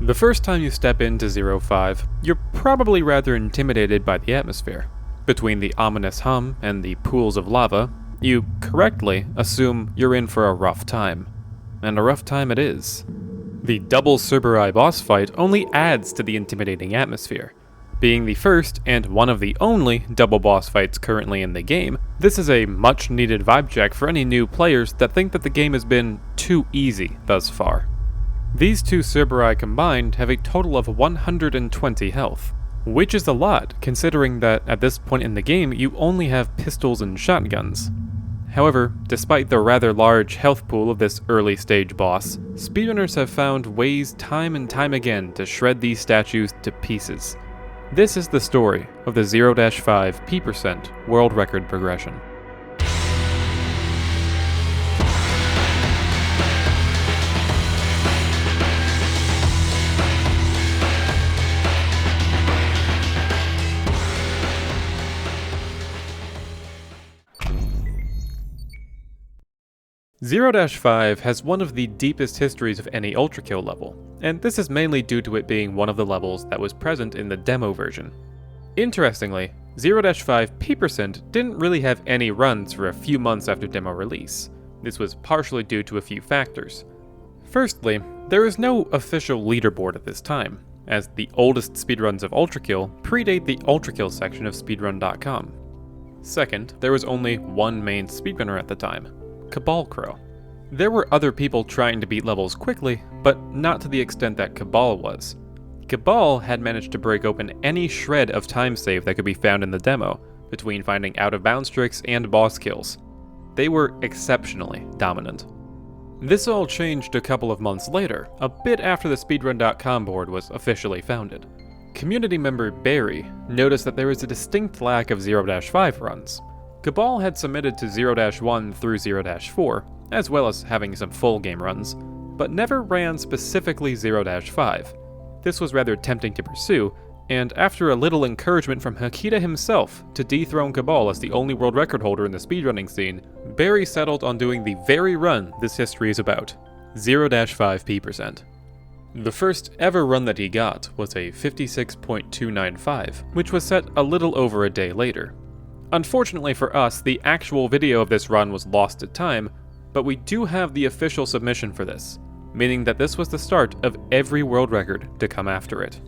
The first time you step into 05, you're probably rather intimidated by the atmosphere. Between the ominous hum and the pools of lava, you correctly assume you're in for a rough time. And a rough time it is. The double Cerberi boss fight only adds to the intimidating atmosphere. Being the first and one of the only double boss fights currently in the game, this is a much needed vibe check for any new players that think that the game has been too easy thus far. These two Cerberi combined have a total of 120 health, which is a lot considering that at this point in the game you only have pistols and shotguns. However, despite the rather large health pool of this early stage boss, speedrunners have found ways time and time again to shred these statues to pieces. This is the story of the 0-5 P% world record progression. Zero-5 has one of the deepest histories of any ULTRAKILL level, and this is mainly due to it being one of the levels that was present in the demo version. Interestingly, 0-5 P% didn't really have any runs for a few months after demo release. This was partially due to a few factors. Firstly, there is no official leaderboard at this time, as the oldest speedruns of ULTRAKILL predate the ULTRAKILL section of speedrun.com. Second, there was only one main speedrunner at the time, Cabal Crow. There were other people trying to beat levels quickly, but not to the extent that Cabal was. Cabal had managed to break open any shred of time save that could be found in the demo, between finding out-of-bounds tricks and boss kills. They were exceptionally dominant. This all changed a couple of months later, a bit after the Speedrun.com board was officially founded. Community member Barry noticed that there was a distinct lack of 0-5 runs. Cabal had submitted to 0-1 through 0-4, as well as having some full game runs, but never ran specifically 0-5. This was rather tempting to pursue, and after a little encouragement from Hakita himself to dethrone Cabal as the only world record holder in the speedrunning scene, Barry settled on doing the very run this history is about, 0-5 P%. The first ever run that he got was a 56.295, which was set a little over a day later. Unfortunately for us, the actual video of this run was lost to time, but we do have the official submission for this, meaning that this was the start of every world record to come after it.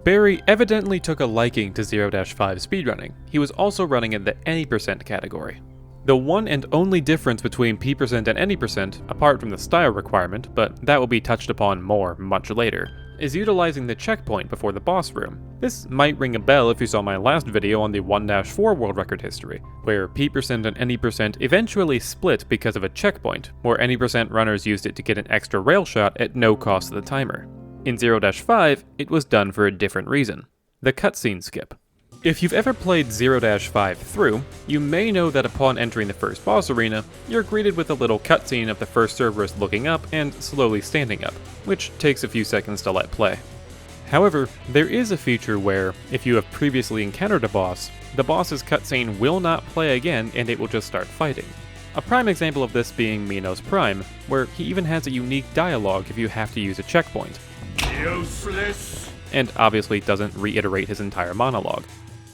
Barry evidently took a liking to 0-5 speedrunning. He was also running in the any percent category. The one and only difference between P% and any percent, apart from the style requirement, but that will be touched upon more much later, is utilizing the checkpoint before the boss room. This might ring a bell if you saw my last video on the 1-4 world record history, where P% and any percent eventually split because of a checkpoint, where any percent runners used it to get an extra rail shot at no cost to the timer. In 0-5, it was done for a different reason, the cutscene skip. If you've ever played 0-5 through, you may know that upon entering the first boss arena, you're greeted with a little cutscene of the first Cerberus looking up and slowly standing up, which takes a few seconds to let play. However, there is a feature where, if you have previously encountered a boss, the boss's cutscene will not play again and it will just start fighting. A prime example of this being Minos Prime, where he even has a unique dialogue if you have to use a checkpoint. Useless! And obviously doesn't reiterate his entire monologue.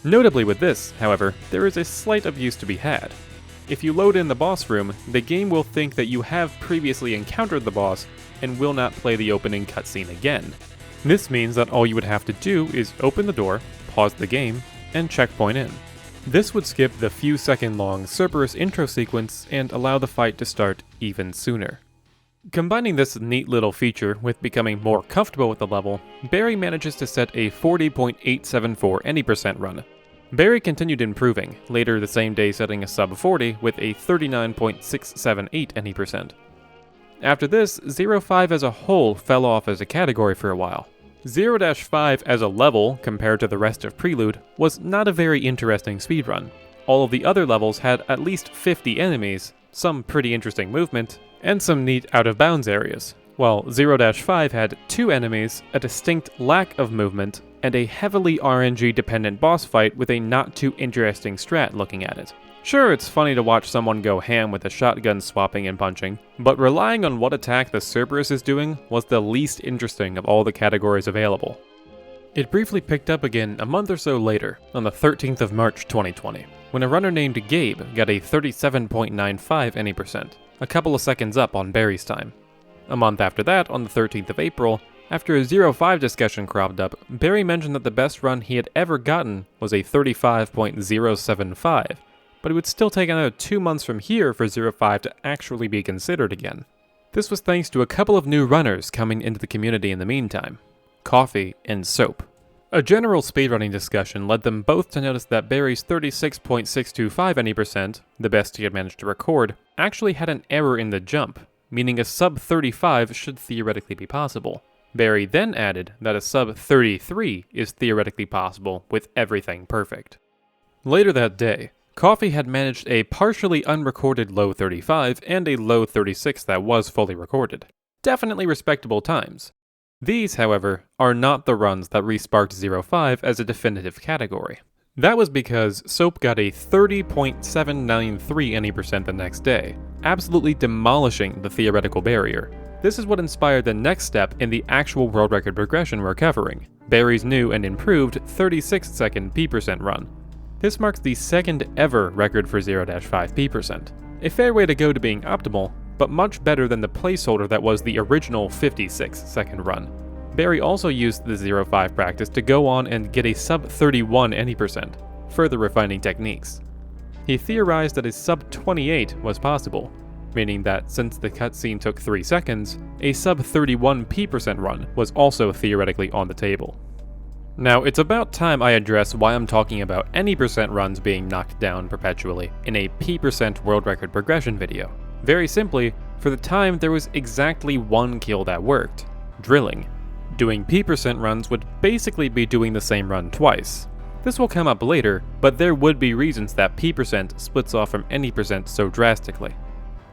Notably with this, however, there is a slight abuse to be had. If you load in the boss room, the game will think that you have previously encountered the boss and will not play the opening cutscene again. This means that all you would have to do is open the door, pause the game, and checkpoint in. This would skip the few second long Cerberus intro sequence and allow the fight to start even sooner. Combining this neat little feature with becoming more comfortable with the level, Barry manages to set a 40.874 any percent run. Barry continued improving, later the same day setting a sub 40 with a 39.678 any percent. After this, 0-5 as a whole fell off as a category for a while. 0-5 as a level, compared to the rest of Prelude, was not a very interesting speedrun. All of the other levels had at least 50 enemies, some pretty interesting movement, and some neat out-of-bounds areas, while 0-5 had 2 enemies, a distinct lack of movement, and a heavily RNG-dependent boss fight with a not-too-interesting strat looking at it. Sure, it's funny to watch someone go ham with the shotgun swapping and punching, but relying on what attack the Cerberus is doing was the least interesting of all the categories available. It briefly picked up again a month or so later, on the 13th of March 2020, when a runner named Gabe got a 37.95 any percent, a couple of seconds up on Barry's time. A month after that, on the 13th of April, after a 0.5 discussion cropped up, Barry mentioned that the best run he had ever gotten was a 35.075, but it would still take another 2 months from here for 0.5 to actually be considered again. This was thanks to a couple of new runners coming into the community in the meantime: Coffee and Soap. A general speedrunning discussion led them both to notice that Barry's 36.625 any percent, the best he had managed to record, actually had an error in the jump, meaning a sub 35 should theoretically be possible. Barry then added that a sub 33 is theoretically possible with everything perfect. Later that day, Coffee had managed a partially unrecorded low 35 and a low 36 that was fully recorded. Definitely respectable times. These, however, are not the runs that resparked 0.5 as a definitive category. That was because Soap got a 30.793 any percent the next day, absolutely demolishing the theoretical barrier. This is what inspired the next step in the actual world record progression we're covering, Barry's new and improved 36-second P% run. This marks the second ever record for 0-5 P%. A fair way to go to being optimal, but much better than the placeholder that was the original 56-second run. Barry also used the 0.5 practice to go on and get a sub 31 any percent, further refining techniques. He theorized that a sub 28 was possible, meaning that since the cutscene took 3 seconds, a sub 31 P% run was also theoretically on the table. Now, it's about time I address why I'm talking about any percent runs being knocked down perpetually in a P% world record progression video. Very simply, for the time there was exactly one kill that worked: drilling. Doing P% runs would basically be doing the same run twice. This will come up later, but there would be reasons that P% splits off from any percent so drastically.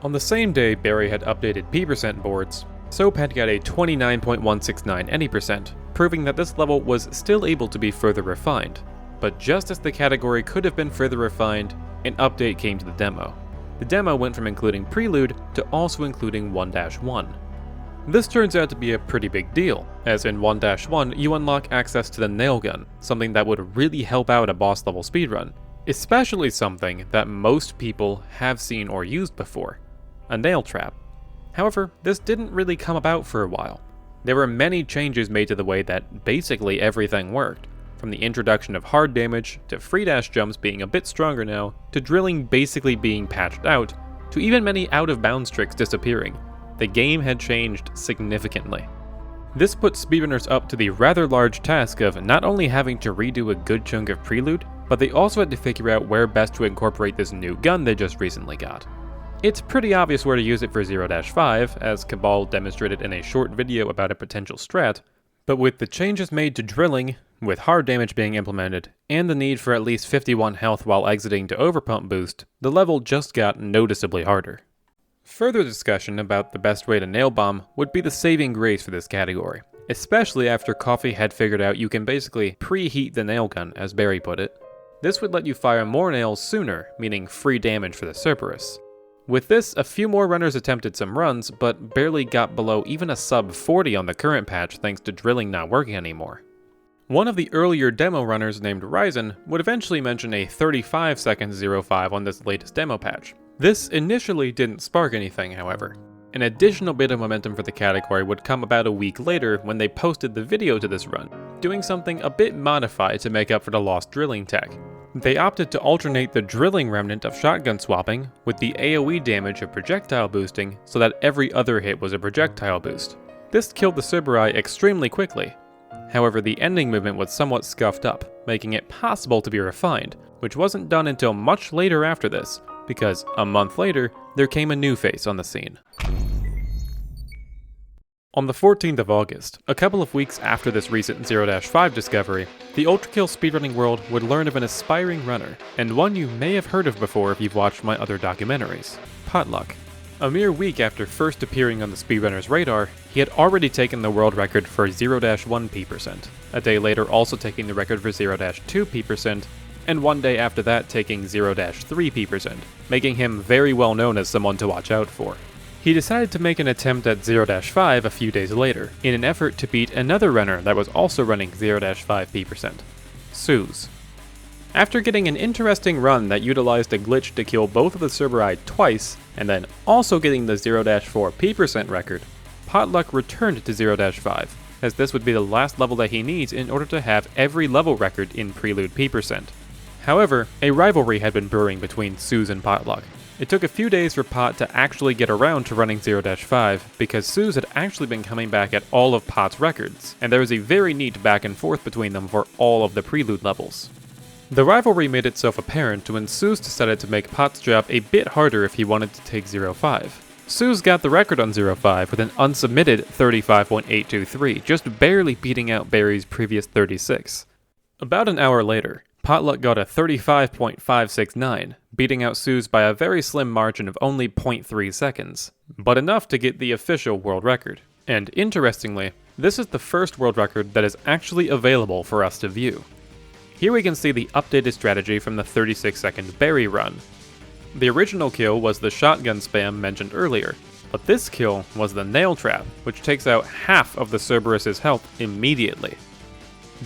On the same day Barry had updated P% boards, Soap had got a 29.169 any percent, proving that this level was still able to be further refined. But just as the category could have been further refined, an update came to the demo. The demo went from including Prelude to also including 1-1. This turns out to be a pretty big deal, as in 1-1 you unlock access to the nail gun, something that would really help out a boss level speedrun, especially something that most people have seen or used before: a nail trap. However, this didn't really come about for a while. There were many changes made to the way that basically everything worked, from the introduction of hard damage, to free dash jumps being a bit stronger now, to drilling basically being patched out, to even many out of bounds tricks disappearing. The game had changed significantly. This put speedrunners up to the rather large task of not only having to redo a good chunk of Prelude, but they also had to figure out where best to incorporate this new gun they just recently got. It's pretty obvious where to use it for 0-5, as Cabal demonstrated in a short video about a potential strat, but with the changes made to drilling, with hard damage being implemented, and the need for at least 51 health while exiting to overpump boost, the level just got noticeably harder. Further discussion about the best way to nail bomb would be the saving grace for this category, especially after Coffee had figured out you can basically preheat the nail gun, as Barry put it. This would let you fire more nails sooner, meaning free damage for the Cerberus. With this, a few more runners attempted some runs, but barely got below even a sub 40 on the current patch thanks to drilling not working anymore. One of the earlier demo runners named Ryzen would eventually mention a 35-second 0.5 on this latest demo patch. This initially didn't spark anything, however. An additional bit of momentum for the category would come about a week later when they posted the video to this run, doing something a bit modified to make up for the lost drilling tech. They opted to alternate the drilling remnant of shotgun swapping with the AoE damage of projectile boosting so that every other hit was a projectile boost. This killed the Cerberi extremely quickly. However, the ending movement was somewhat scuffed up, making it possible to be refined, which wasn't done until much later after this, because a month later, there came a new face on the scene. On the 14th of August, a couple of weeks after this recent 0-5 discovery, the ULTRAKILL speedrunning world would learn of an aspiring runner, and one you may have heard of before if you've watched my other documentaries: Potluck. A mere week after first appearing on the speedrunners' radar, he had already taken the world record for 0-1 P%, a day later also taking the record for 0-2 P%, and one day after that taking 0-3%, making him very well known as someone to watch out for. He decided to make an attempt at 0-5 a few days later, in an effort to beat another runner that was also running 0-5%, Suze. After getting an interesting run that utilized a glitch to kill both of the Cerberi twice, and then also getting the 0-4% record, Potluck returned to 0-5, as this would be the last level that he needs in order to have every level record in Prelude P%. However, a rivalry had been brewing between Suze and Potluck. It took a few days for Pot to actually get around to running 0-5 because Suze had actually been coming back at all of Pot's records, and there was a very neat back and forth between them for all of the Prelude levels. The rivalry made itself apparent when Suze decided to make Pot's job a bit harder if he wanted to take 0-5. Suze got the record on 0-5 with an unsubmitted 35.823, just barely beating out Barry's previous 36. About an hour later, Potluck got a 35.569, beating out Suze by a very slim margin of only 0.3 seconds, but enough to get the official world record. And interestingly, this is the first world record that is actually available for us to view. Here we can see the updated strategy from the 36-second Barry run. The original kill was the shotgun spam mentioned earlier, but this kill was the nail trap, which takes out half of the Cerberus' health immediately.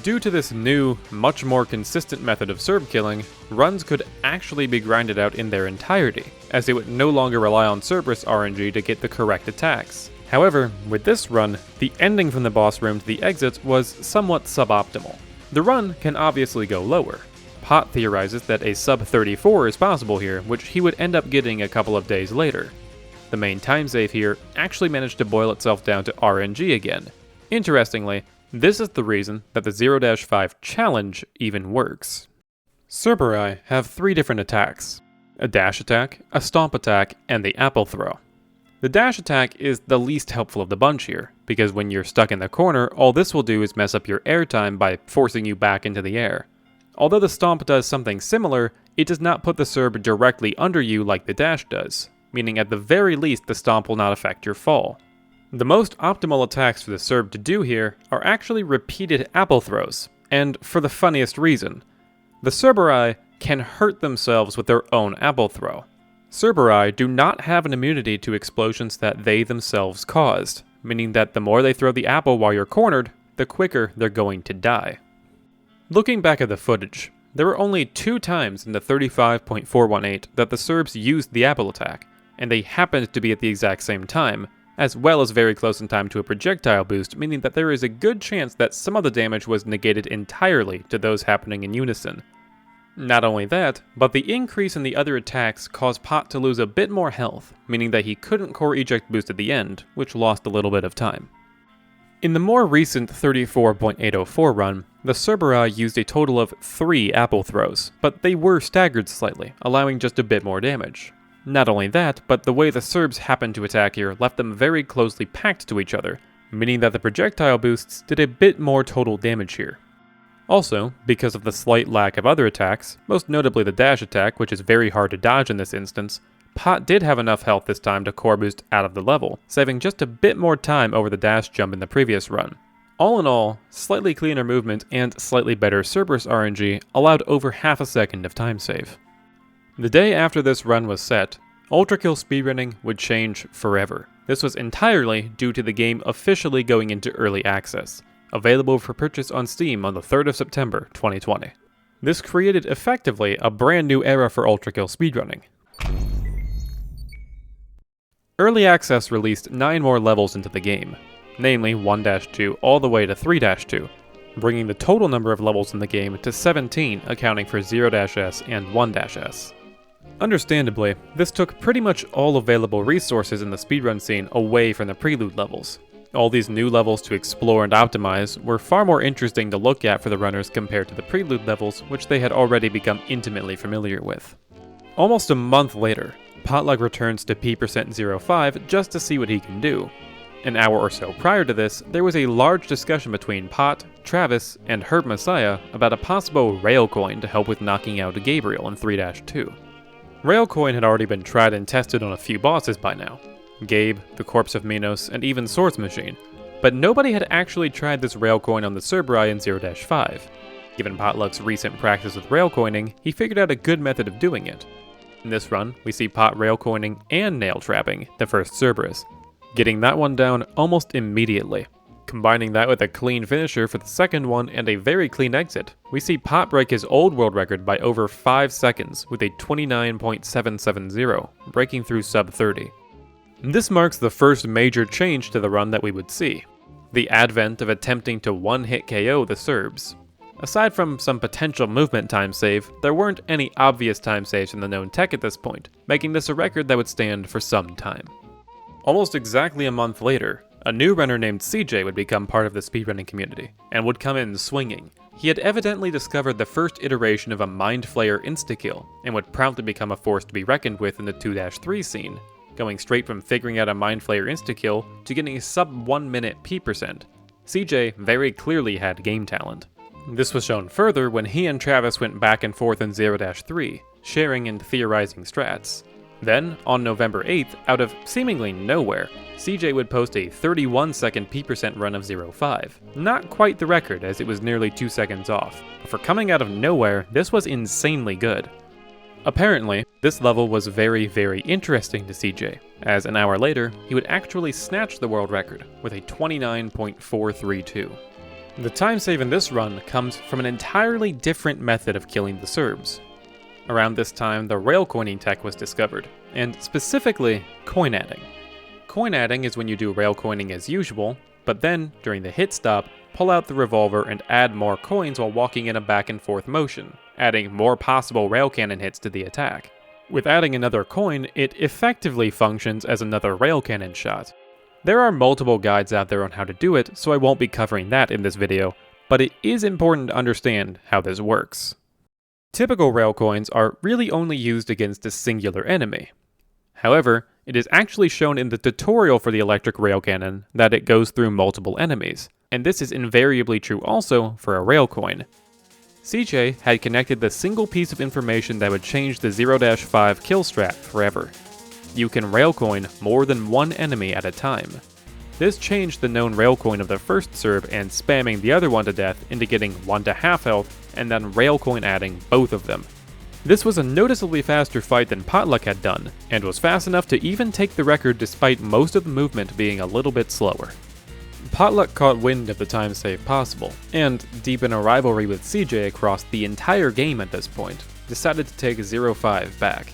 Due to this new, much more consistent method of Cerb killing, runs could actually be grinded out in their entirety, as it would no longer rely on Cerberus RNG to get the correct attacks. However, with this run, the ending from the boss room to the exit was somewhat suboptimal. The run can obviously go lower. Pot theorizes that a sub 34 is possible here, which he would end up getting a couple of days later. The main time save here actually managed to boil itself down to RNG again. Interestingly, this is the reason that the 0-5 challenge even works. Cerberi have 3 different attacks: a dash attack, a stomp attack, and the apple throw. The dash attack is the least helpful of the bunch here, because when you're stuck in the corner, all this will do is mess up your air time by forcing you back into the air. Although the stomp does something similar, it does not put the Cerb directly under you like the dash does, meaning at the very least the stomp will not affect your fall. The most optimal attacks for the Cerb to do here are actually repeated apple throws, and for the funniest reason. The Cerberi can hurt themselves with their own apple throw. Cerberi do not have an immunity to explosions that they themselves caused, meaning that the more they throw the apple while you're cornered, the quicker they're going to die. Looking back at the footage, there were only 2 times in the 35.418 that the Serbs used the apple attack, and they happened to be at the exact same time, as well as very close in time to a projectile boost, meaning that there is a good chance that some of the damage was negated entirely to those happening in unison. Not only that, but the increase in the other attacks caused Pot to lose a bit more health, meaning that he couldn't core eject boost at the end, which lost a little bit of time. In the more recent 34.804 run, the Cerberi used a total of 3 apple throws, but they were staggered slightly, allowing just a bit more damage. Not only that, but the way the Serbs happened to attack here left them very closely packed to each other, meaning that the projectile boosts did a bit more total damage here. Also, because of the slight lack of other attacks, most notably the dash attack, which is very hard to dodge in this instance, Pot did have enough health this time to core boost out of the level, saving just a bit more time over the dash jump in the previous run. All in all, slightly cleaner movement and slightly better Cerberus RNG allowed over half a second of time save. The day after this run was set, ULTRAKILL speedrunning would change forever. This was entirely due to the game officially going into early access, available for purchase on Steam on the 3rd of September 2020. This created effectively a brand new era for ULTRAKILL speedrunning. Early access released 9 more levels into the game, namely 1-2 all the way to 3-2, bringing the total number of levels in the game to 17, accounting for 0-S and 1-S. Understandably, this took pretty much all available resources in the speedrun scene away from the Prelude levels. All these new levels to explore and optimize were far more interesting to look at for the runners compared to the Prelude levels, which they had already become intimately familiar with. Almost a month later, Potluck returns to P%05 just to see what he can do. An hour or so prior to this, there was a large discussion between Pot, Travis, and Herb Messiah about a possible Railcoin to help with knocking out Gabriel in 3-2. Railcoin had already been tried and tested on a few bosses by now, Gabe, the Corpse of Minos, and even Swords Machine, but nobody had actually tried this Railcoin on the Cerberi in 0-5. Given Potluck's recent practice with railcoining, he figured out a good method of doing it. In this run, we see Pot railcoining and nail trapping the first Cerberus, getting that one down almost immediately. Combining that with a clean finisher for the second one and a very clean exit, we see Pot break his old world record by over 5 seconds with a 29.770, breaking through sub 30. This marks the first major change to the run that we would see, the advent of attempting to one-hit KO the Serbs. Aside from some potential movement time save, there weren't any obvious time saves in the known tech at this point, making this a record that would stand for some time. Almost exactly a month later, a new runner named CJ would become part of the speedrunning community, and would come in swinging. He had evidently discovered the first iteration of a Mind Flayer insta-kill, and would promptly become a force to be reckoned with in the 2-3 scene, going straight from figuring out a Mind Flayer insta-kill to getting a sub 1 minute P%. CJ very clearly had game talent. This was shown further when he and Travis went back and forth in 0-3, sharing and theorizing strats. Then, on November 8th, out of seemingly nowhere, CJ would post a 31-second P% run of 0.5. Not quite the record, as it was nearly 2 seconds off, but for coming out of nowhere, this was insanely good. Apparently, this level was very, very interesting to CJ, as an hour later, he would actually snatch the world record with a 29.432. The time save in this run comes from an entirely different method of killing the Serbs. Around this time, the railcoining tech was discovered, and specifically, coin adding. Coin adding is when you do railcoining as usual, but then, during the hit stop, pull out the revolver and add more coins while walking in a back and forth motion, adding more possible rail cannon hits to the attack. With adding another coin, it effectively functions as another rail cannon shot. There are multiple guides out there on how to do it, so I won't be covering that in this video, but it is important to understand how this works. Typical railcoins are really only used against a singular enemy. However, it is actually shown in the tutorial for the electric rail cannon that it goes through multiple enemies, and this is invariably true also for a railcoin. CJ had connected the single piece of information that would change the 0-5 kill strat forever. You can railcoin more than one enemy at a time. This changed the known railcoin of the first Cerb and spamming the other one to death into getting 1 to half health and then railcoin adding both of them. This was a noticeably faster fight than Potluck had done, and was fast enough to even take the record despite most of the movement being a little bit slower. Potluck caught wind of the time save possible, and, deep in a rivalry with CJ across the entire game at this point, decided to take 0-5 back.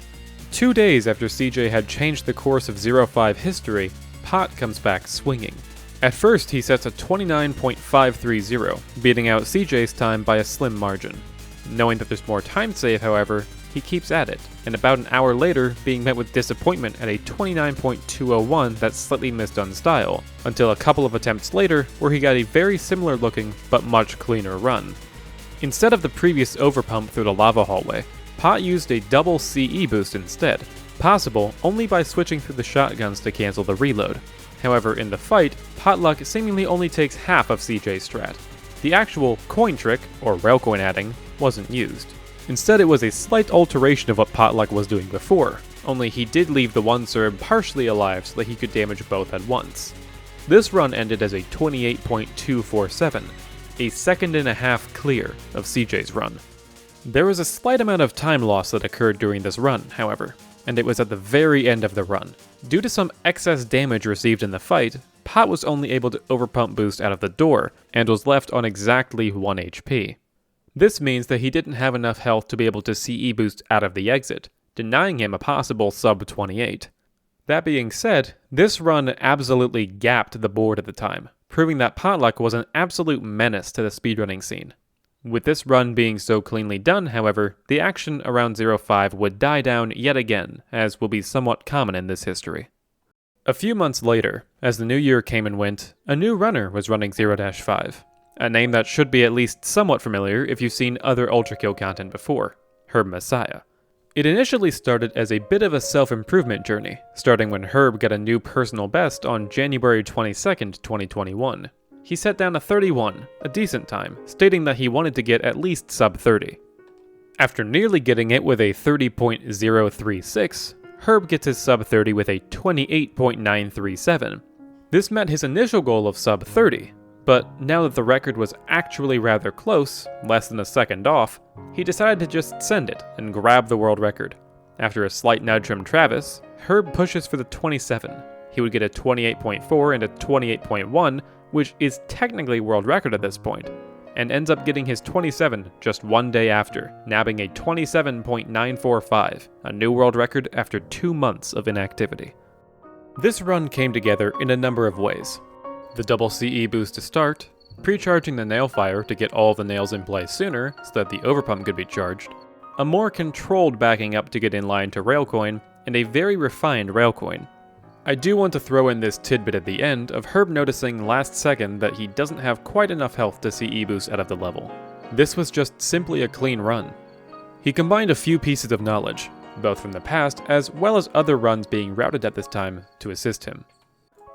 2 days after CJ had changed the course of 0-5 history, Pot comes back swinging. At first, he sets a 29.530, beating out CJ's time by a slim margin. Knowing that there's more time save, however, he keeps at it, and about an hour later being met with disappointment at a 29.201 that slightly missed on style, until a couple of attempts later where he got a very similar looking but much cleaner run. Instead of the previous overpump through the lava hallway, Pot used a double CE boost instead, possible only by switching through the shotguns to cancel the reload. However, in the fight, Potluck seemingly only takes half of CJ's strat. The actual coin trick, or railcoin adding, wasn't used. Instead, it was a slight alteration of what Potluck was doing before, only he did leave the one Cerb partially alive so that he could damage both at once. This run ended as a 28.247, a second and a half clear of CJ's run. There was a slight amount of time loss that occurred during this run, however, and it was at the very end of the run. Due to some excess damage received in the fight, Pot was only able to overpump boost out of the door, and was left on exactly 1 HP. This means that he didn't have enough health to be able to CE boost out of the exit, denying him a possible sub 28. That being said, this run absolutely gapped the board at the time, proving that Potluck was an absolute menace to the speedrunning scene. With this run being so cleanly done, however, the action around 0-5 would die down yet again, as will be somewhat common in this history. A few months later, as the new year came and went, a new runner was running 0-5, a name that should be at least somewhat familiar if you've seen other ULTRAKILL content before, Herb Messiah. It initially started as a bit of a self-improvement journey, starting when Herb got a new personal best on January 22nd, 2021. He set down a 31, a decent time, stating that he wanted to get at least sub 30. After nearly getting it with a 30.036, Herb gets his sub 30 with a 28.937. This met his initial goal of sub 30, But now that the record was actually rather close, less than a second off, he decided to just send it and grab the world record. After a slight nudge from Travis, Herb pushes for the 27. He would get a 28.4 and a 28.1, which is technically world record at this point, and ends up getting his 27 just one day after, nabbing a 27.945, a new world record after 2 months of inactivity. This run came together in a number of ways. The double CE boost to start, pre-charging the nail fire to get all the nails in place sooner so that the overpump could be charged, a more controlled backing up to get in line to Railcoin, and a very refined Railcoin. I do want to throw in this tidbit at the end of Herb noticing last second that he doesn't have quite enough health to CE boost out of the level. This was just simply a clean run. He combined a few pieces of knowledge, both from the past as well as other runs being routed at this time, to assist him.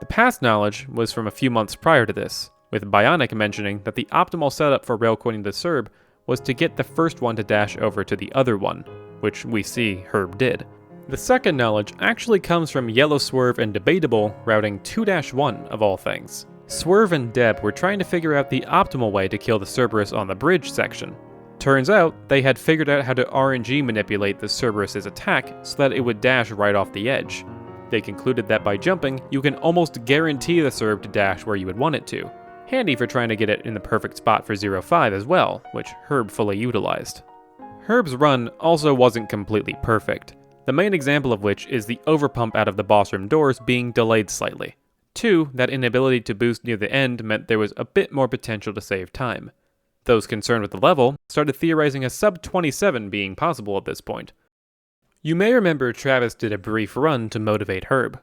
The past knowledge was from a few months prior to this, with Bionic mentioning that the optimal setup for railcoining the Cerb was to get the first one to dash over to the other one, which we see Herb did. The second knowledge actually comes from Yellow Swerve and Debatable routing 2-1 of all things. Swerve and Deb were trying to figure out the optimal way to kill the Cerberus on the bridge section. Turns out, they had figured out how to RNG manipulate the Cerberus' attack so that it would dash right off the edge. They concluded that by jumping, you can almost guarantee the Cerb to dash where you would want it to. Handy for trying to get it in the perfect spot for 0-5 as well, which Herb fully utilized. Herb's run also wasn't completely perfect, the main example of which is the overpump out of the boss room doors being delayed slightly. 2, that inability to boost near the end meant there was a bit more potential to save time. Those concerned with the level started theorizing a sub-27 being possible at this point. You may remember Travis did a brief run to motivate Herb.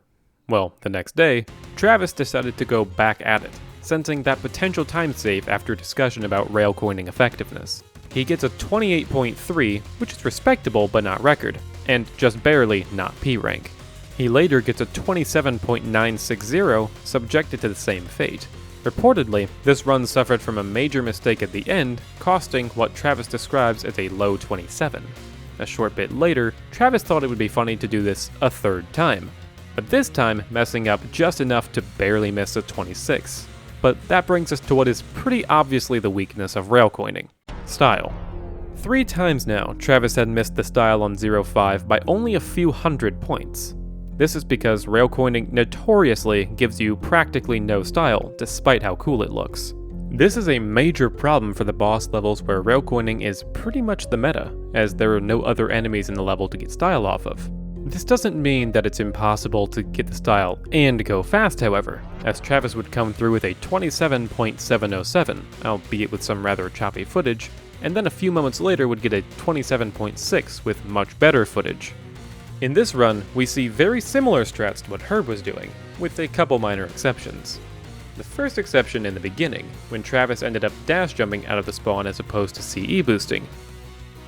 Well, the next day, Travis decided to go back at it, sensing that potential time save after discussion about railcoining effectiveness. He gets a 28.3, which is respectable but not record, and just barely not P rank. He later gets a 27.960, subjected to the same fate. Reportedly, this run suffered from a major mistake at the end, costing what Travis describes as a low 27. A short bit later, Travis thought it would be funny to do this a third time, but this time messing up just enough to barely miss a 26. But that brings us to what is pretty obviously the weakness of railcoining: style. 3 times now, Travis had missed the style on 0-5 by only a few hundred points. This is because railcoining notoriously gives you practically no style, despite how cool it looks. This is a major problem for the boss levels where railcoining is pretty much the meta, as there are no other enemies in the level to get style off of. This doesn't mean that it's impossible to get the style and go fast, however, as Travis would come through with a 27.707, albeit with some rather choppy footage, and then a few moments later would get a 27.6 with much better footage. In this run, we see very similar strats to what Herb was doing, with a couple minor exceptions. The first exception in the beginning, when Travis ended up dash jumping out of the spawn as opposed to CE boosting.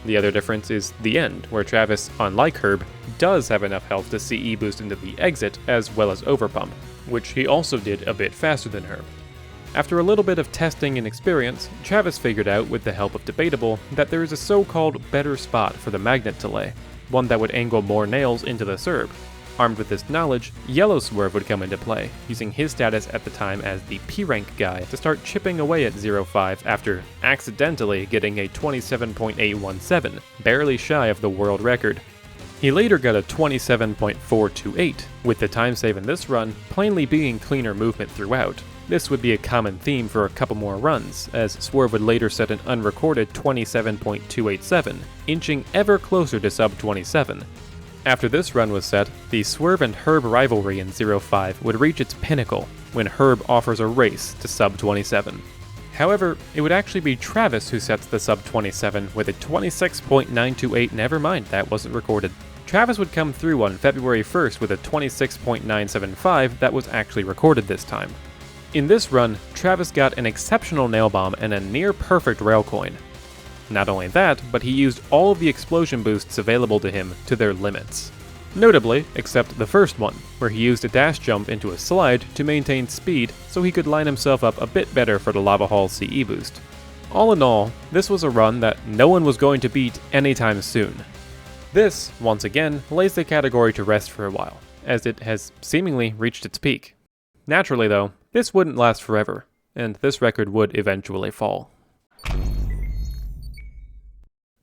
The other difference is the end, where Travis, unlike Herb, does have enough health to CE boost into the exit as well as overpump, which he also did a bit faster than Herb. After a little bit of testing and experience, Travis figured out, with the help of Debatable, that there is a so-called better spot for the magnet to lay, one that would angle more nails into the Cerb. Armed with this knowledge, Yellow Swerve would come into play, using his status at the time as the P-rank guy to start chipping away at 0-5 after accidentally getting a 27.817, barely shy of the world record. He later got a 27.428, with the time save in this run plainly being cleaner movement throughout. This would be a common theme for a couple more runs, as Swerve would later set an unrecorded 27.287, inching ever closer to sub-27. After this run was set, the Swerve and Herb rivalry in 0-5 would reach its pinnacle when Herb offers a race to sub-27. However, it would actually be Travis who sets the sub-27 with a 26.928, never mind, that wasn't recorded. Travis would come through on February 1st with a 26.975 that was actually recorded this time. In this run, Travis got an exceptional nail bomb and a near-perfect railcoin. Not only that, but he used all of the explosion boosts available to him to their limits. Notably, except the first one, where he used a dash jump into a slide to maintain speed so he could line himself up a bit better for the Lava Hall CE boost. All in all, this was a run that no one was going to beat anytime soon. This, once again, lays the category to rest for a while, as it has seemingly reached its peak. Naturally though, this wouldn't last forever, and this record would eventually fall.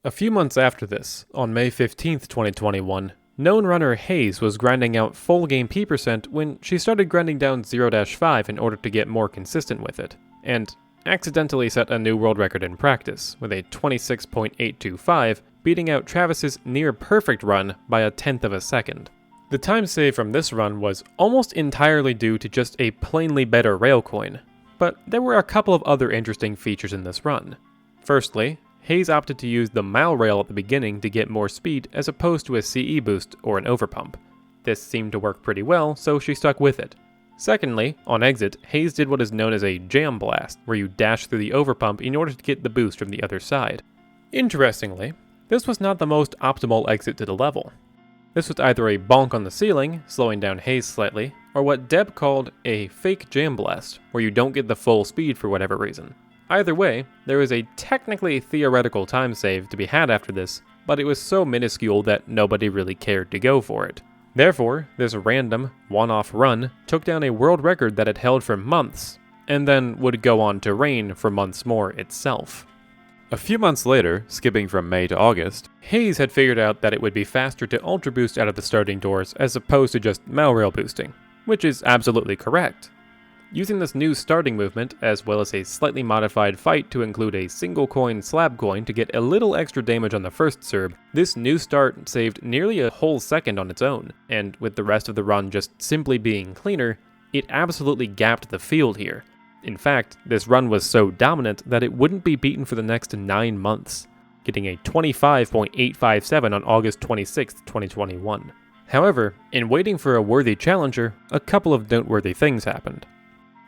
A few months after this, on May 15th, 2021, known runner Hayes was grinding out full game P% when she started grinding down 0-5 in order to get more consistent with it, and accidentally set a new world record in practice, with a 26.825, beating out Travis's near-perfect run by a tenth of a second. The time save from this run was almost entirely due to just a plainly better Railcoin, but there were a couple of other interesting features in this run. Firstly, Hayes opted to use the Mal rail at the beginning to get more speed as opposed to a CE boost or an overpump. This seemed to work pretty well, so she stuck with it. Secondly, on exit, Hayes did what is known as a jam blast, where you dash through the overpump in order to get the boost from the other side. Interestingly, this was not the most optimal exit to the level. This was either a bonk on the ceiling, slowing down Hayes slightly, or what Deb called a fake jam blast, where you don't get the full speed for whatever reason. Either way, there is a technically theoretical time save to be had after this, but it was so minuscule that nobody really cared to go for it. Therefore, this random, one-off run took down a world record that had held for months, and then would go on to reign for months more itself. A few months later, skipping from May to August, Hayes had figured out that it would be faster to ultra boost out of the starting doors as opposed to just Malrail boosting, which is absolutely correct. Using this new starting movement, as well as a slightly modified fight to include a single coin slab coin to get a little extra damage on the first Cerb, this new start saved nearly a whole second on its own, and with the rest of the run just simply being cleaner, it absolutely gapped the field here. In fact, this run was so dominant that it wouldn't be beaten for the next 9 months, getting a 25.857 on August 26, 2021. However, in waiting for a worthy challenger, a couple of noteworthy things happened.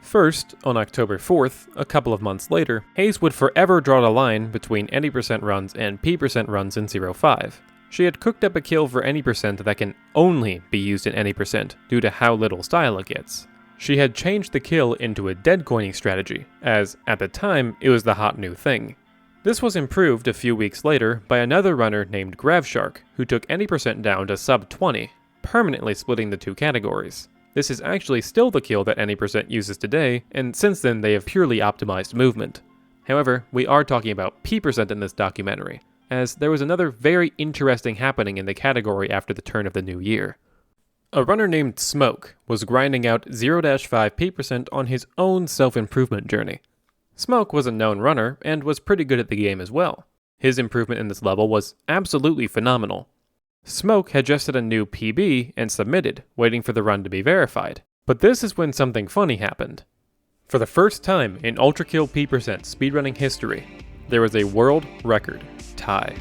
First, on October 4th, a couple of months later, Hayes would forever draw the line between any % runs and P% runs in 0-5. She had cooked up a kill for any % that can only be used in any % due to how little style it gets. She had changed the kill into a dead coining strategy, as, at the time, it was the hot new thing. This was improved a few weeks later by another runner named Gravshark, who took any % down to sub 20, permanently splitting the two categories. This is actually still the kill that any % uses today, and since then they have purely optimized movement. However, we are talking about P% in this documentary, as there was another very interesting happening in the category after the turn of the new year. A runner named Smoke was grinding out 0-5 P% on his own self-improvement journey. Smoke was a known runner, and was pretty good at the game as well. His improvement in this level was absolutely phenomenal. Smoke had just set a new PB and submitted, waiting for the run to be verified. But this is when something funny happened. For the first time in ULTRAKILL P% speedrunning history, there was a world record tie.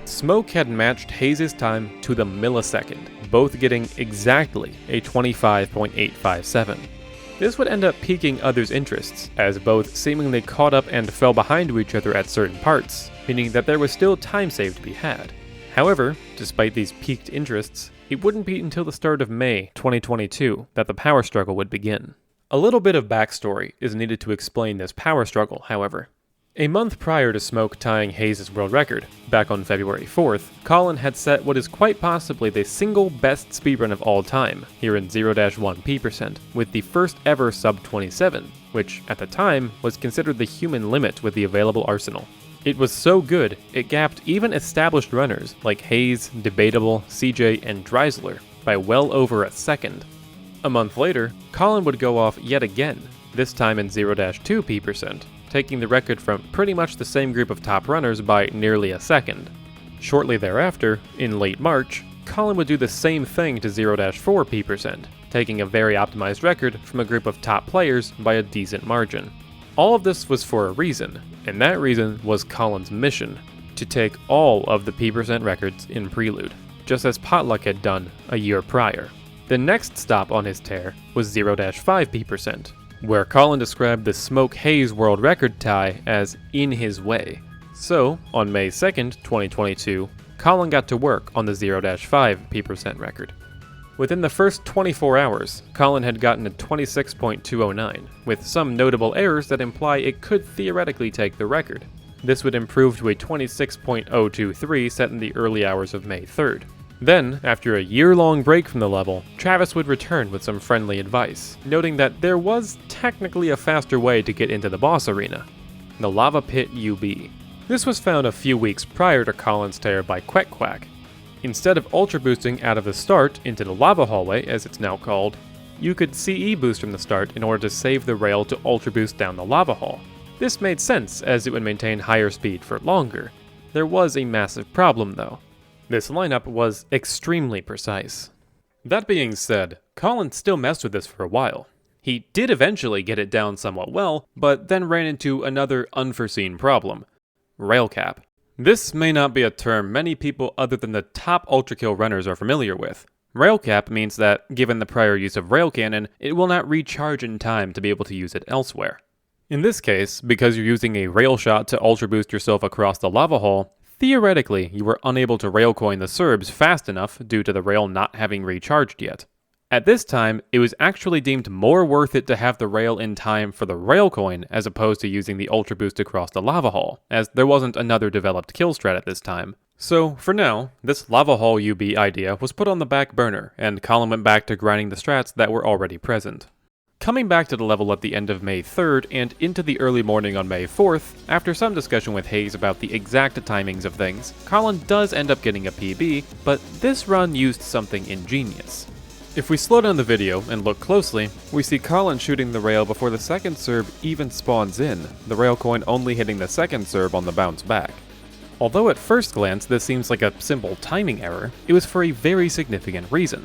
Smoke had matched Hayes' time to the millisecond, both getting exactly a 25.857. This would end up piquing others' interests, as both seemingly caught up and fell behind to each other at certain parts, meaning that there was still time save to be had. However, despite these piqued interests, it wouldn't be until the start of May 2022 that the power struggle would begin. A little bit of backstory is needed to explain this power struggle, however. A month prior to Smoke tying Hayes' world record, back on February 4th, Colin had set what is quite possibly the single best speedrun of all time, here in 0-1 P%, with the first ever sub 27, which, at the time, was considered the human limit with the available arsenal. It was so good, it gapped even established runners like Hayes, Debatable, CJ, and Dreisler by well over a second. A month later, Colin would go off yet again, this time in 0-2 P%, taking the record from pretty much the same group of top runners by nearly a second. Shortly thereafter, in late March, Colin would do the same thing to 0-4 P%, taking a very optimized record from a group of top players by a decent margin. All of this was for a reason, and that reason was Colin's mission, to take all of the P% records in Prelude. just as Potluck had done a year prior. The next stop on his tear was 0-5%, where Colin described the Smoke Haze world record tie as in his way. So, on May 2nd, 2022, Colin got to work on the 0-5% record. Within the first 24 hours, Colin had gotten a 26.209, with some notable errors that imply it could theoretically take the record. This would improve to a 26.023 set in the early hours of May 3rd. Then, after a year-long break from the level, Travis would return with some friendly advice, noting that there was technically a faster way to get into the boss arena, the Lava Pit UB. This was found a few weeks prior to Colin's tear by Quack Quack. Instead of ultra boosting out of the start into the lava hallway, as it's now called, you could CE boost from the start in order to save the rail to ultra boost down the lava hall. This made sense as it would maintain higher speed for longer. There was a massive problem though. This lineup was extremely precise. That being said, Colin still messed with this for a while. He did eventually get it down somewhat well, but then ran into another unforeseen problem: rail cap. This may not be a term many people other than the top ULTRAKILL runners are familiar with. Rail cap means that, given the prior use of rail cannon, it will not recharge in time to be able to use it elsewhere. In this case, because you're using a rail shot to ultra boost yourself across the lava hall, theoretically you were unable to railcoin the Serbs fast enough due to the rail not having recharged yet. At this time, it was actually deemed more worth it to have the rail in time for the railcoin as opposed to using the ultra boost across the lava hall, as there wasn't another developed kill strat at this time. So, for now, this lava hall UB idea was put on the back burner, and Colin went back to grinding the strats that were already present. Coming back to the level at the end of May 3rd and into the early morning on May 4th, after some discussion with Hayes about the exact timings of things, Colin does end up getting a PB, but this run used something ingenious. If we slow down the video and look closely, we see Colin shooting the rail before the second Cerb even spawns in, the railcoin only hitting the second Cerb on the bounce back. Although at first glance this seems like a simple timing error, it was for a very significant reason.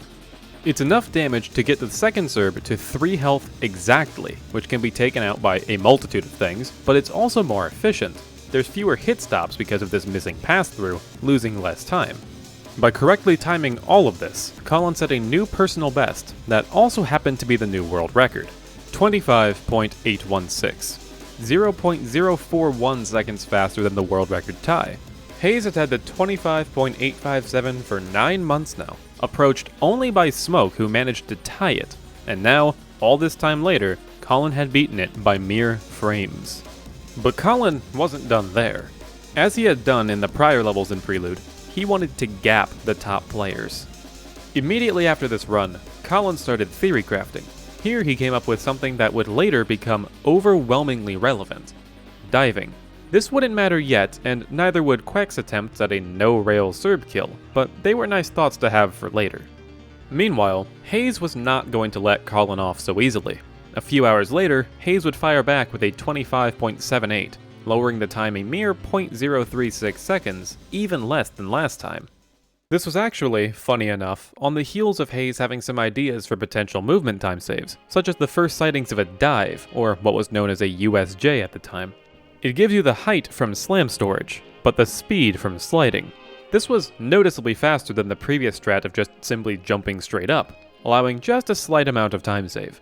It's enough damage to get the second Cerb to 3 health exactly, which can be taken out by a multitude of things, but it's also more efficient. There's fewer hit stops because of this missing pass-through, losing less time. By correctly timing all of this, Colin set a new personal best that also happened to be the new world record: 25.816, 0.041 seconds faster than the world record tie. Hayes had had the 25.857 for 9 months now, approached only by Smoke, who managed to tie it, and now, all this time later, Colin had beaten it by mere frames. But Colin wasn't done there. As he had done in the prior levels in Prelude, he wanted to gap the top players. Immediately after this run, Colin started theory crafting. Here he came up with something that would later become overwhelmingly relevant: diving. This wouldn't matter yet, and neither would Quack's attempts at a no-rail Cerb kill, but they were nice thoughts to have for later. Meanwhile, Hayes was not going to let Colin off so easily. A few hours later, Hayes would fire back with a 25.78, lowering the time a mere 0.036 seconds, even less than last time. This was actually, funny enough, on the heels of Hayes having some ideas for potential movement time saves, such as the first sightings of a dive, or what was known as a USJ at the time. It gives you the height from slam storage, but the speed from sliding. This was noticeably faster than the previous strat of just simply jumping straight up, allowing just a slight amount of time save.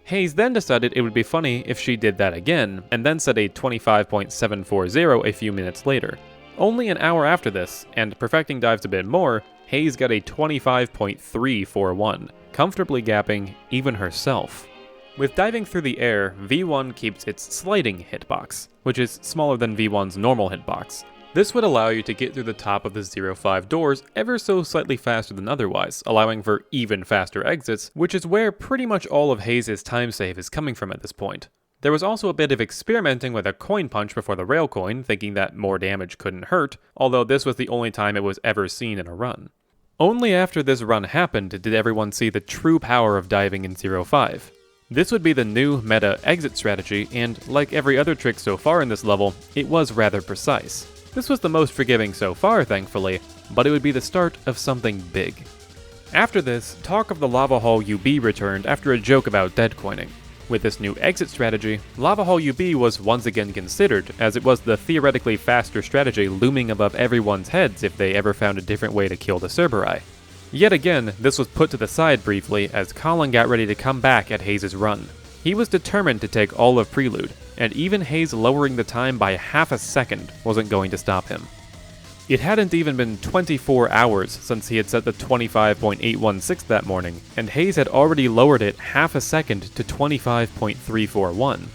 Hayes then decided it would be funny if she did that again, and then set a 25.740 a few minutes later. Only an hour after this, and perfecting dives a bit more, Hayes got a 25.341, comfortably gapping even herself. With diving through the air, V1 keeps its sliding hitbox, which is smaller than V1's normal hitbox. This would allow you to get through the top of the 0-5 doors ever so slightly faster than otherwise, allowing for even faster exits, which is where pretty much all of Hayes' time save is coming from at this point. There was also a bit of experimenting with a coin punch before the railcoin, thinking that more damage couldn't hurt, although this was the only time it was ever seen in a run. Only after this run happened did everyone see the true power of diving in 0-5. This would be the new meta exit strategy, and like every other trick so far in this level, it was rather precise. This was the most forgiving so far, thankfully, but it would be the start of something big. After this, talk of the Lava Hall UB returned after a joke about dead coining. With this new exit strategy, Lava Hall UB was once again considered, as it was the theoretically faster strategy looming above everyone's heads if they ever found a different way to kill the Cerberi. Yet again, this was put to the side briefly as Colin got ready to come back at Hayes' run. He was determined to take all of Prelude, and even Hayes lowering the time by half a second wasn't going to stop him. It hadn't even been 24 hours since he had set the 25.816 that morning, and Hayes had already lowered it half a second to 25.341.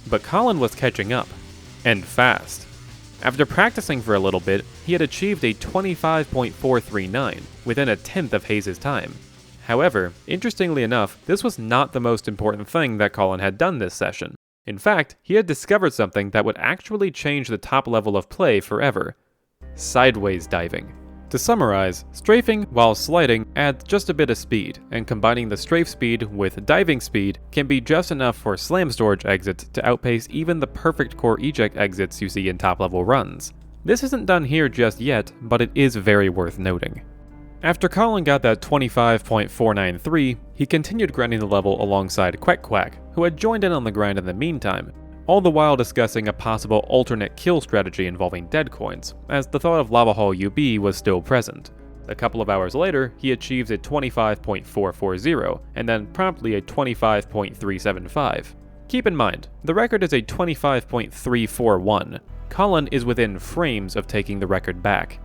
But Colin was catching up, and fast. After practicing for a little bit, he had achieved a 25.439, within a tenth of Hayes' time. However, interestingly enough, this was not the most important thing that Colin had done this session. In fact, he had discovered something that would actually change the top level of play forever. Sideways diving. To summarize, strafing while sliding adds just a bit of speed, and combining the strafe speed with diving speed can be just enough for slam storage exits to outpace even the perfect core eject exits you see in top level runs. This isn't done here just yet, but it is very worth noting. After Colin got that 25.493, he continued grinding the level alongside Quack Quack, who had joined in on the grind in the meantime, all the while discussing a possible alternate kill strategy involving dead coins, as the thought of Lava Hall UB was still present. A couple of hours later, he achieves a 25.440, and then promptly a 25.375. Keep in mind, the record is a 25.341. Colin is within frames of taking the record back.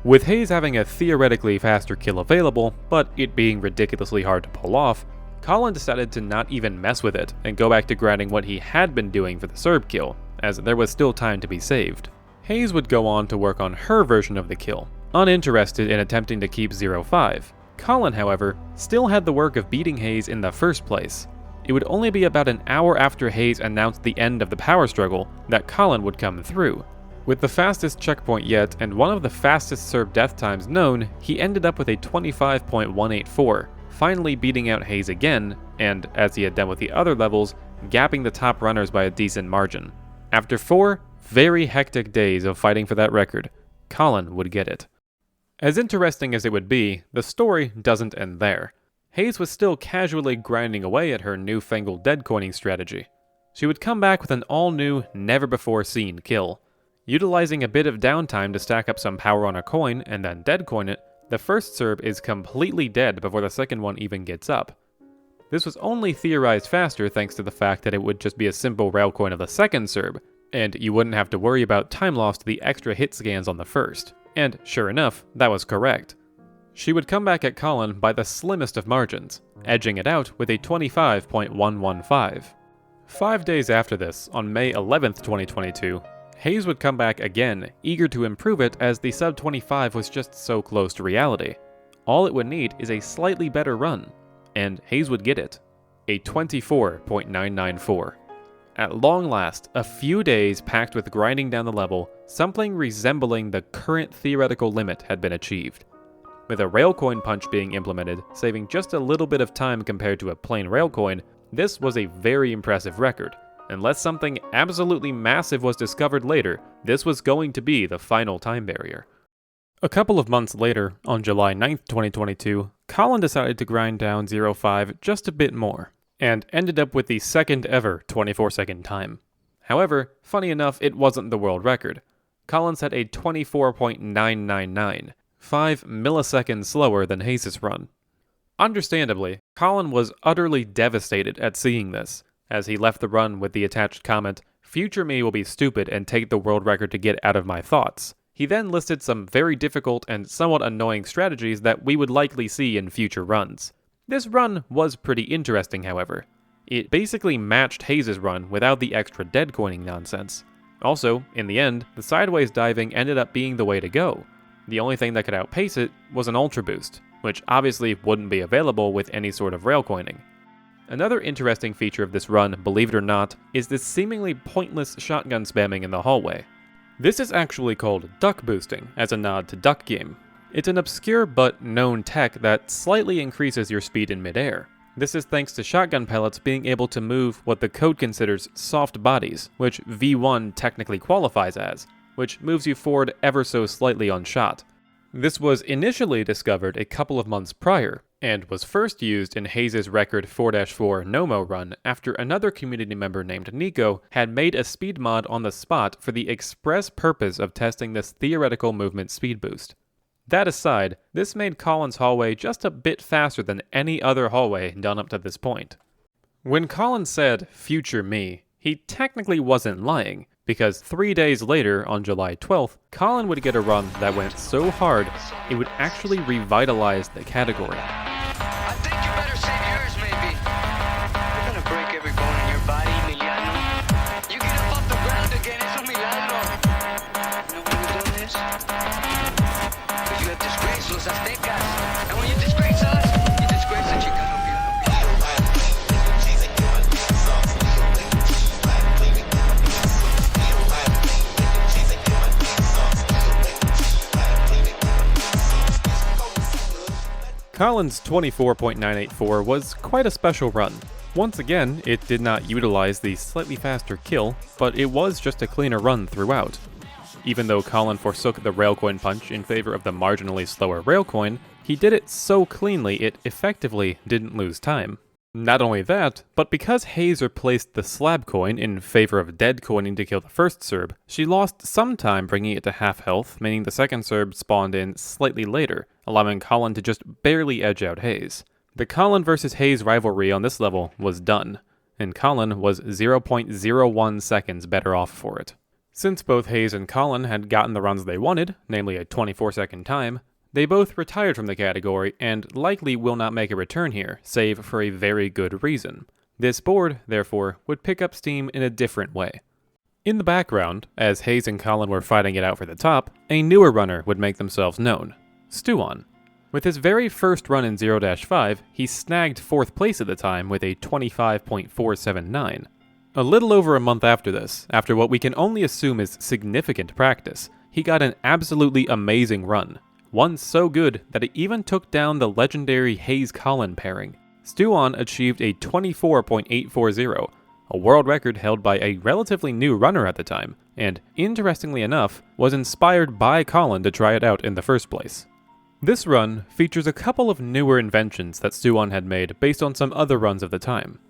With Hayes having a theoretically faster kill available, but it being ridiculously hard to pull off, Colin decided to not even mess with it and go back to grinding what he had been doing for the Cerb kill, as there was still time to be saved. Hayes would go on to work on her version of the kill, uninterested in attempting to keep 0-5. Colin, however, still had the work of beating Hayes in the first place. It would only be about an hour after Hayes announced the end of the power struggle that Colin would come through. With the fastest checkpoint yet and one of the fastest Cerb death times known, he ended up with a 25.184. Finally beating out Hayes again, and, as he had done with the other levels, gapping the top runners by a decent margin. After 4 very hectic days of fighting for that record, Colin would get it. As interesting as it would be, the story doesn't end there. Hayes was still casually grinding away at her newfangled dead coining strategy. She would come back with an all-new, never-before-seen kill. Utilizing a bit of downtime to stack up some power on a coin and then dead coin it, the first Cerb is completely dead before the second one even gets up. This was only theorized faster thanks to the fact that it would just be a simple Railcoin of the second Cerb, and you wouldn't have to worry about time loss to the extra hit scans on the first. And sure enough, that was correct. She would come back at Colin by the slimmest of margins, edging it out with a 25.115. 5 days after this, on May 11th, 2022, Hayes would come back again, eager to improve it as the sub-25 was just so close to reality. All it would need is a slightly better run, and Hayes would get it. A 24.994. At long last, a few days packed with grinding down the level, something resembling the current theoretical limit had been achieved. With a Railcoin punch being implemented, saving just a little bit of time compared to a plain Railcoin, this was a very impressive record. Unless something absolutely massive was discovered later, this was going to be the final time barrier. A couple of months later, on July 9th, 2022, Colin decided to grind down 0-5 just a bit more, and ended up with the second ever 24-second time. However, funny enough, it wasn't the world record. Colin set a 24.999, 5 milliseconds slower than Hayes' run. Understandably, Colin was utterly devastated at seeing this, as he left the run with the attached comment, "Future me will be stupid and take the world record to get out of my thoughts." He then listed some very difficult and somewhat annoying strategies that we would likely see in future runs. This run was pretty interesting, however. It basically matched Hayes' run without the extra dead coining nonsense. Also, in the end, the sideways diving ended up being the way to go. The only thing that could outpace it was an ultra boost, which obviously wouldn't be available with any sort of rail coining. Another interesting feature of this run, believe it or not, is this seemingly pointless shotgun spamming in the hallway. This is actually called duck boosting, as a nod to Duck Game. It's an obscure but known tech that slightly increases your speed in midair. This is thanks to shotgun pellets being able to move what the code considers soft bodies, which V1 technically qualifies as, which moves you forward ever so slightly on shot. This was initially discovered a couple of months prior, and was first used in Hayes' record 4-4 Nomo run after another community member named Nico had made a speed mod on the spot for the express purpose of testing this theoretical movement speed boost. That aside, this made Colin's hallway just a bit faster than any other hallway done up to this point. When Colin said, "future me," he technically wasn't lying, because 3 days later, on July 12th, Colin would get a run that went so hard, it would actually revitalize the category. I think you better save yours, maybe. You're gonna break every bone in your body, Emiliano. You get up off the ground again, es un milagro. You know why we're doing this? Because you have disgraced los Aztecas. And when you disgrace us, you disgrace the Chicano Colin's 24.984 was quite a special run. Once again, it did not utilize the slightly faster kill, but it was just a cleaner run throughout. Even though Colin forsook the Railcoin punch in favor of the marginally slower Railcoin, he did it so cleanly it effectively didn't lose time. Not only that, but because Hayes replaced the slab coin in favor of dead coining to kill the first Cerb, she lost some time bringing it to half health, meaning the second Cerb spawned in slightly later, allowing Colin to just barely edge out Hayes. The Colin versus Hayes rivalry on this level was done, and Colin was 0.01 seconds better off for it. Since both Hayes and Colin had gotten the runs they wanted, namely a 24-second time, they both retired from the category and likely will not make a return here, save for a very good reason. This board, therefore, would pick up steam in a different way. In the background, as Hayes and Colin were fighting it out for the top, a newer runner would make themselves known, Stuon. With his very first run in 0-5, he snagged 4th place at the time with a 25.479. A little over a month after this, after what we can only assume is significant practice, he got an absolutely amazing run. One so good that it even took down the legendary Hayes-Colin pairing. Stuon achieved a 24.840, a world record held by a relatively new runner at the time, and, interestingly enough, was inspired by Colin to try it out in the first place. This run features a couple of newer inventions that Stuon had made based on some other runs of the time.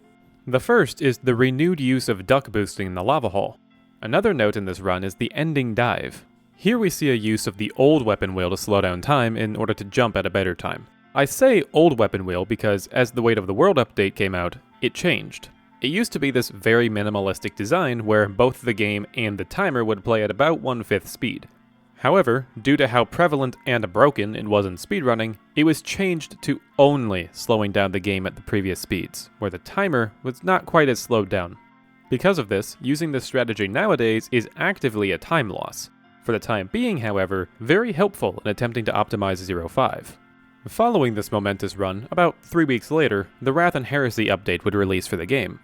The first is the renewed use of duck boosting in the lava hole. Another note in this run is the ending dive. Here we see a use of the old weapon wheel to slow down time in order to jump at a better time. I say old weapon wheel because as the Weight of the World update came out, it changed. It used to be this very minimalistic design where both the game and the timer would play at about 1/5 speed. However, due to how prevalent and broken it was in speedrunning, it was changed to only slowing down the game at the previous speeds, where the timer was not quite as slowed down. Because of this, using this strategy nowadays is actively a time loss. For the time being, however, very helpful in attempting to optimize 0-5. Following this momentous run, about 3 weeks later, the Wrath and Heresy update would release for the game.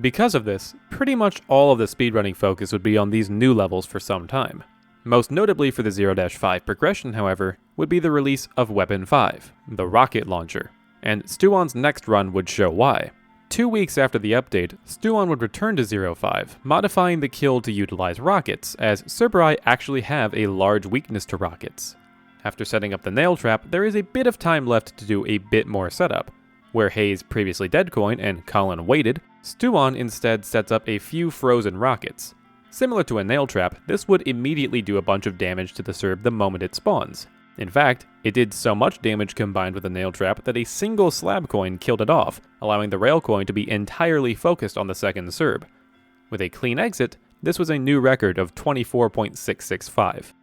Because of this, pretty much all of the speedrunning focus would be on these new levels for some time. Most notably for the 0-5 progression, however, would be the release of Weapon 5, the rocket launcher, and Stuon's next run would show why. 2 weeks after the update, Stuon would return to 0-5, modifying the kill to utilize rockets, as Cerberi actually have a large weakness to rockets. After setting up the nail trap, there is a bit of time left to do a bit more setup. Where Hayes previously deadcoined and Colin waited, Stuon instead sets up a few frozen rockets. Similar to a nail trap, this would immediately do a bunch of damage to the Cerb the moment it spawns. In fact, it did so much damage combined with the nail trap that a single slab coin killed it off, allowing the Railcoin to be entirely focused on the second Cerb. With a clean exit, this was a new record of 24.665.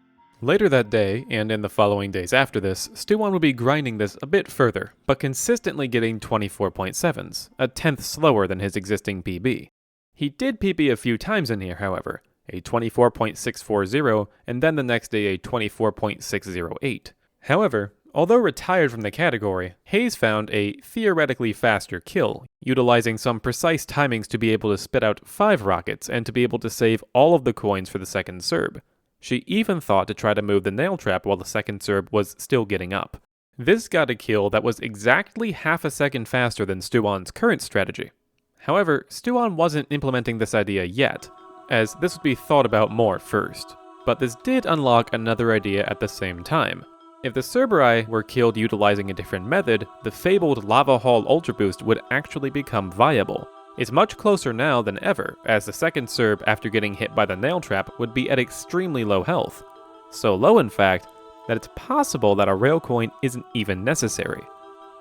Later that day, and in the following days after this, Stuon would be grinding this a bit further, but consistently getting 24.7s, a tenth slower than his existing PB. He did PB a few times in here, however, a 24.640, and then the next day a 24.608. However, although retired from the category, Hayes found a theoretically faster kill, utilizing some precise timings to be able to spit out 5 rockets and to be able to save all of the coins for the second Cerb. She even thought to try to move the nail trap while the second Cerb was still getting up. This got a kill that was exactly half a second faster than Stuon's current strategy. However, Stuon wasn't implementing this idea yet, as this would be thought about more first. But this did unlock another idea at the same time. If the Cerberi were killed utilizing a different method, the fabled Lava Hall Ultra Boost would actually become viable. It's much closer now than ever, as the second Cerb after getting hit by the nail trap would be at extremely low health. So low in fact, that it's possible that a Railcoin isn't even necessary.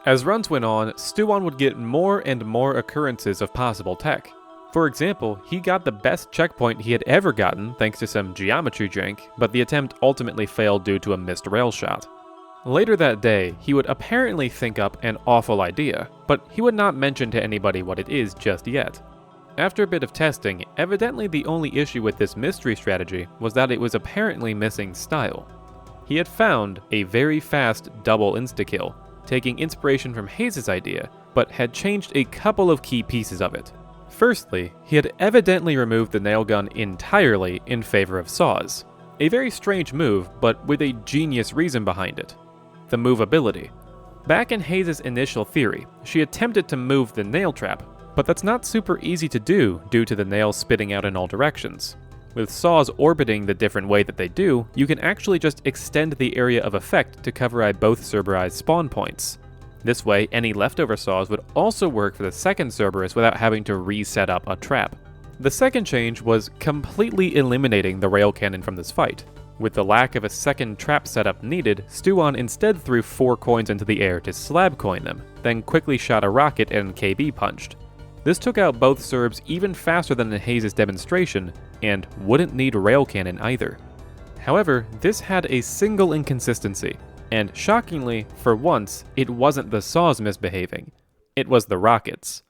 As runs went on, Stuan would get more and more occurrences of possible tech. For example, he got the best checkpoint he had ever gotten thanks to some geometry jank, but the attempt ultimately failed due to a missed rail shot. Later that day, he would apparently think up an awful idea, but he would not mention to anybody what it is just yet. After a bit of testing, evidently the only issue with this mystery strategy was that it was apparently missing style. He had found a very fast double insta-kill, taking inspiration from Hayes' idea, but had changed a couple of key pieces of it. Firstly, he had evidently removed the nail gun entirely in favor of saws. A very strange move, but with a genius reason behind it. The movability. Back in Hayes' initial theory, she attempted to move the nail trap, but that's not super easy to do due to the nails spitting out in all directions. With saws orbiting the different way that they do, you can actually just extend the area of effect to cover both Cerberi's spawn points. This way, any leftover saws would also work for the second Cerberus without having to reset up a trap. The second change was completely eliminating the rail cannon from this fight. With the lack of a second trap setup needed, Stuan instead threw 4 coins into the air to slab coin them, then quickly shot a rocket and KB punched. This took out both Serbs even faster than in Hayes' demonstration, and wouldn't need rail cannon either. However, this had a single inconsistency, and shockingly, for once, it wasn't the saws misbehaving, it was the rockets.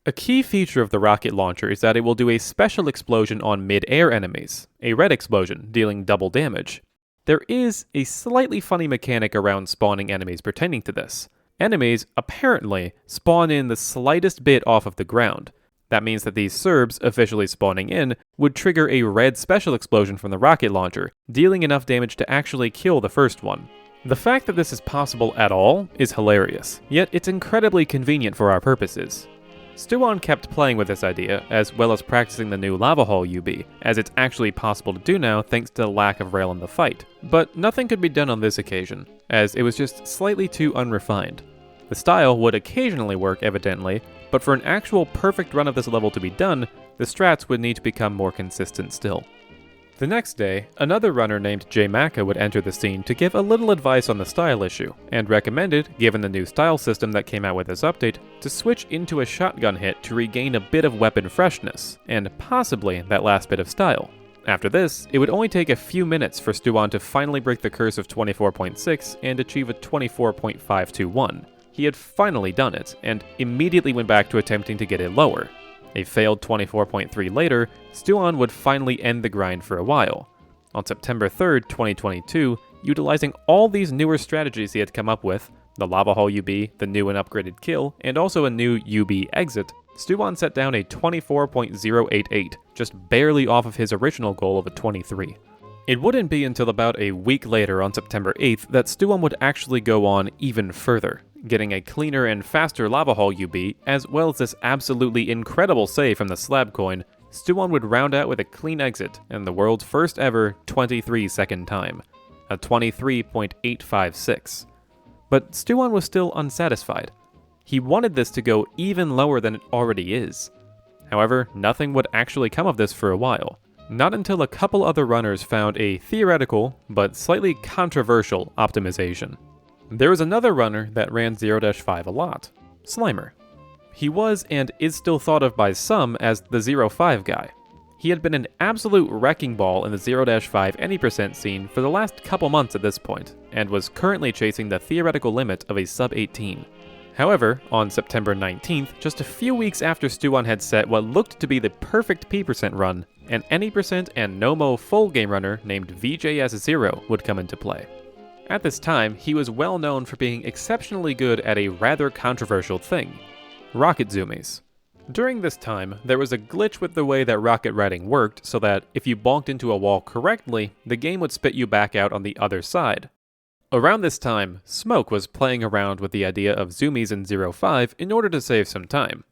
A key feature of the rocket launcher is that it will do a special explosion on mid-air enemies, a red explosion, dealing double damage. There is a slightly funny mechanic around spawning enemies pertaining to this. Enemies, apparently, spawn in the slightest bit off of the ground. That means that these Serbs, officially spawning in, would trigger a red special explosion from the rocket launcher, dealing enough damage to actually kill the first one. The fact that this is possible at all is hilarious, yet it's incredibly convenient for our purposes. Stuan kept playing with this idea, as well as practicing the new lava hole UB, as it's actually possible to do now thanks to the lack of rail in the fight. But nothing could be done on this occasion, as it was just slightly too unrefined. The style would occasionally work, evidently, but for an actual perfect run of this level to be done, the strats would need to become more consistent still. The next day, another runner named J Maka would enter the scene to give a little advice on the style issue, and recommended, given the new style system that came out with this update, to switch into a shotgun hit to regain a bit of weapon freshness, and possibly that last bit of style. After this, it would only take a few minutes for Stuan to finally break the curse of 24.6 and achieve a 24.521. He had finally done it, and immediately went back to attempting to get it lower. A failed 24.3 later, Stuan would finally end the grind for a while. On September 3rd, 2022, utilizing all these newer strategies he had come up with, the lava hole UB, the new and upgraded kill, and also a new UB exit, Stuan set down a 24.088, just barely off of his original goal of a 23. It wouldn't be until about a week later on September 8th that Stuan would actually go on even further, getting a cleaner and faster lava hole UB, as well as this absolutely incredible save from the slab coin. Stuan would round out with a clean exit and the world's first ever 23-second time, a 23.856. But Stuan was still unsatisfied. He wanted this to go even lower than it already is. However, nothing would actually come of this for a while. Not until a couple other runners found a theoretical, but slightly controversial optimization. There was another runner that ran 0-5 a lot, Slimer. He was and is still thought of by some as the 0-5 guy. He had been an absolute wrecking ball in the 0-5 any percent scene for the last couple months at this point, and was currently chasing the theoretical limit of a sub-18. However, on September 19th, just a few weeks after Stuan had set what looked to be the perfect P% run, an any percent and no-mo full game runner named VJS0 would come into play. At this time, he was well known for being exceptionally good at a rather controversial thing, rocket zoomies. During this time, there was a glitch with the way that rocket riding worked so that if you bonked into a wall correctly, the game would spit you back out on the other side. Around this time, Smoke was playing around with the idea of zoomies in 0-5 in order to save some time.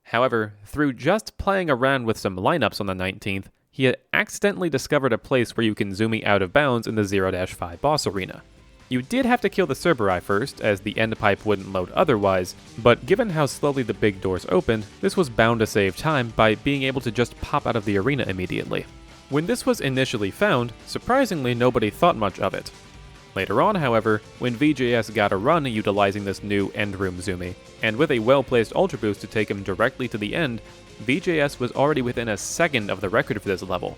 However, through just playing around with some lineups on the 19th, he had accidentally discovered a place where you can zoomie out of bounds in the 0-5 boss arena. You did have to kill the Cerberi first, as the end pipe wouldn't load otherwise, but given how slowly the big doors opened, this was bound to save time by being able to just pop out of the arena immediately. When this was initially found, surprisingly nobody thought much of it. Later on, however, when VJS got a run utilizing this new end room Zumi, and with a well-placed Ultra Boost to take him directly to the end, VJS was already within a second of the record for this level.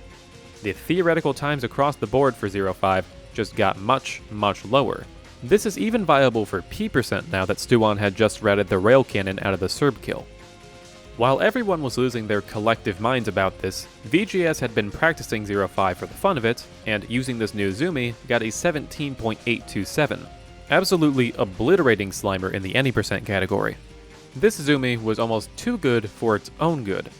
The theoretical times across the board for 05 just got much, much lower. This is even viable for P% now that Stuon had just routed the rail cannon out of the Cerb kill. While everyone was losing their collective minds about this, VGS had been practicing 05 for the fun of it, and using this new Zumi, got a 17.827, absolutely obliterating Slimer in the any% category. This Zumi was almost too good for its own good.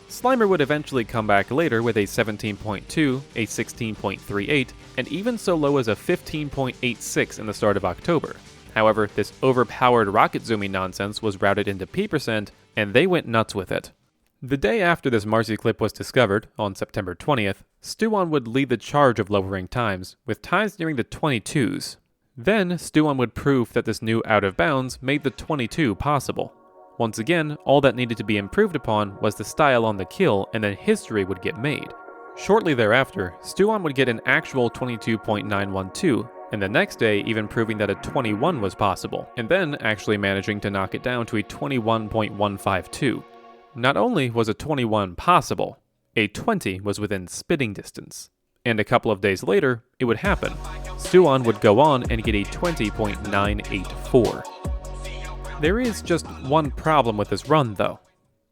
Slimer would eventually come back later with a 17.2, a 16.38, and even so low as a 15.86 in the start of October. However, this overpowered Rocket Zumi nonsense was routed into P%, and they went nuts with it. The day after this Marcy clip was discovered, on September 20th, Stuon would lead the charge of lowering times, with times nearing the 22s. Then, Stuon would prove that this new out of bounds made the 22 possible. Once again, all that needed to be improved upon was the style on the kill, and then history would get made. Shortly thereafter, Stuon would get an actual 22.912, and the next day even proving that a 21 was possible, and then actually managing to knock it down to a 21.152. Not only was a 21 possible, a 20 was within spitting distance. And a couple of days later, it would happen. Stuon would go on and get a 20.984. There is just one problem with this run though.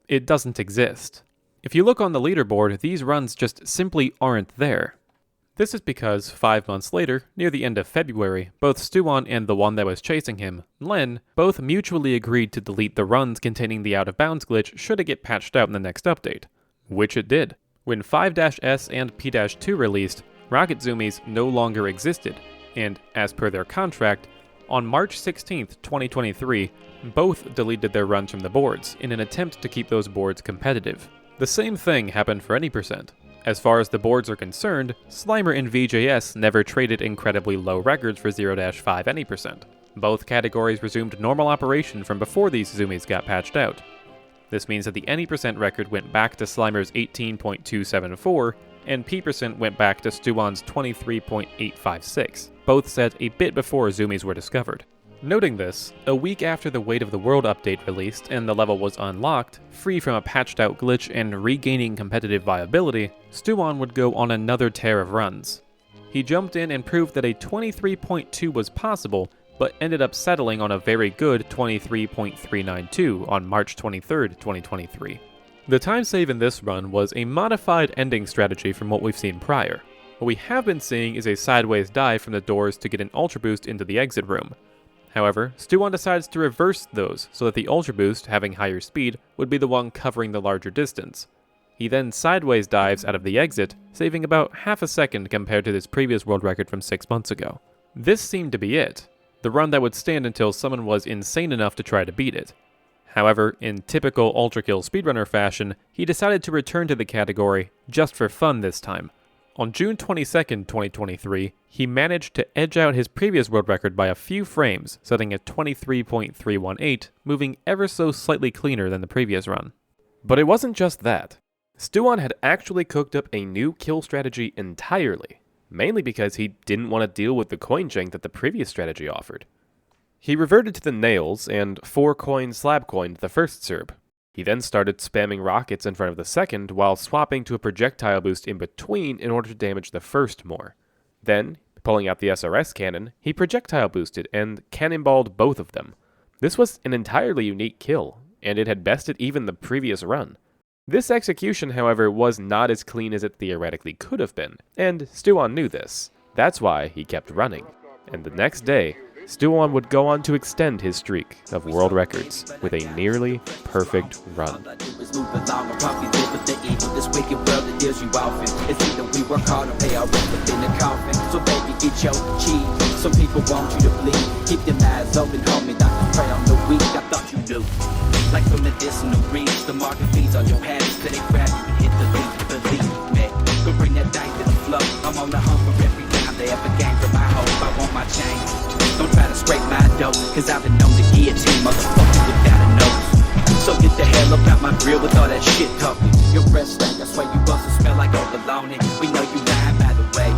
It doesn't exist. If you look on the leaderboard, these runs just simply aren't there. This is because 5 months later, near the end of February, both Stuon and the one that was chasing him, Len, both mutually agreed to delete the runs containing the out-of-bounds glitch should it get patched out in the next update. Which it did. When 5-S and P-2 released, Rocket Zumis no longer existed, and as per their contract, on March 16th, 2023, both deleted their runs from the boards in an attempt to keep those boards competitive. The same thing happened for any%. As far as the boards are concerned, Slimer and VJS never traded incredibly low records for 0-5 any%. Both categories resumed normal operation from before these Zumis got patched out. This means that the any% record went back to Slimer's 18.274, and P% went back to Stuon's 23.856, both set a bit before Zumis were discovered. Noting this, a week after the Weight of the World update released and the level was unlocked, free from a patched out glitch and regaining competitive viability, Stuon would go on another tear of runs. He jumped in and proved that a 23.2 was possible, but ended up settling on a very good 23.392 on March 23rd, 2023. The time save in this run was a modified ending strategy from what we've seen prior. What we have been seeing is a sideways dive from the doors to get an Ultra Boost into the exit room. However, Stuon decides to reverse those so that the Ultra Boost, having higher speed, would be the one covering the larger distance. He then sideways dives out of the exit, saving about half a second compared to this previous world record from 6 months ago. This seemed to be it, the run that would stand until someone was insane enough to try to beat it. However, in typical ULTRAKILL speedrunner fashion, he decided to return to the category just for fun this time. On June 22nd, 2023, he managed to edge out his previous world record by a few frames, setting at 23.318, moving ever so slightly cleaner than the previous run. But it wasn't just that. Stuon had actually cooked up a new kill strategy entirely, mainly because he didn't want to deal with the coin jank that the previous strategy offered. He reverted to the nails and 4-coin slab coined the first Cerb. He then started spamming rockets in front of the second while swapping to a projectile boost in between in order to damage the first more. Then, pulling out the SRS cannon, he projectile boosted and cannonballed both of them. This was an entirely unique kill, and it had bested even the previous run. This execution, however, was not as clean as it theoretically could have been, and Stuon knew this. That's why he kept running. And the next day, Stuon would go on to extend his streak of world records with a nearly perfect run. Some people want you to bleed. Keep them eyes open, homie, not to prey on the weak. I thought you knew. Like some medicinal reeds, the market feeds on your habits. Till they grab you and hit the lead. Believe me, go bring that dice to the flow. I'm on the hunt for every time they ever game for my hope. I want my change. Don't try to scrape my dough, cause I've been known to guillotine motherfuckers without a nose. So get the hell up out my grill with all that shit talking. Your breath stank, I swear you bust and smell like old baloney. We know you lying by the way,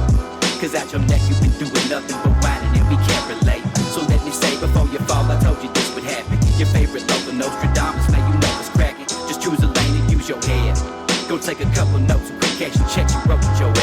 cause out your neck you've been doing nothing but whining your fault, I told you this would happen. Your favorite local Nostradamus, man, you know it's cracking. Just choose a lane and use your head. Go take a couple notes and quick action checks you wrote with your